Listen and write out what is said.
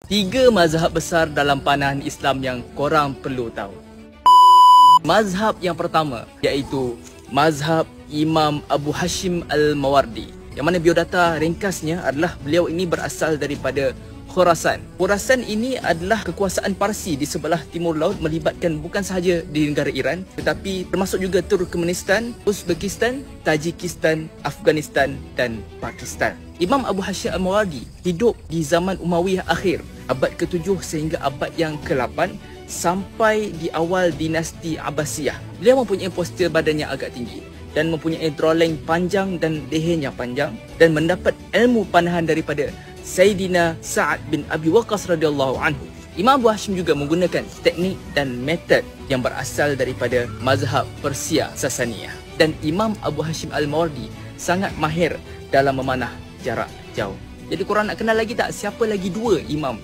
Tiga mazhab besar dalam pandangan Islam yang korang perlu tahu. Mazhab yang pertama iaitu mazhab Imam Abu Hashim Al-Mawardi, yang mana biodata ringkasnya adalah beliau ini berasal daripada Khurasan. Khurasan ini adalah kekuasaan Parsi di sebelah timur laut, melibatkan bukan sahaja di negara Iran tetapi termasuk juga Turkmenistan, Uzbekistan, Tajikistan, Afghanistan dan Pakistan. Imam Abu Hashim Al-Mawardi hidup di zaman Umayyah akhir, abad ke-7 sehingga abad yang ke-8 sampai di awal dinasti Abbasiyah. Beliau mempunyai postur badan yang agak tinggi dan mempunyai drawling panjang dan lehernya panjang, dan mendapat ilmu panahan daripada Sayyidina Sa'ad bin Abi Waqqas radhiyallahu anhu. Imam Abu Hashim juga menggunakan teknik dan metod yang berasal daripada mazhab Persia Sasaniyah. Dan Imam Abu Hashim Al-Mawardi sangat mahir dalam memanah jarak jauh. Jadi korang nak kenal lagi tak siapa lagi dua imam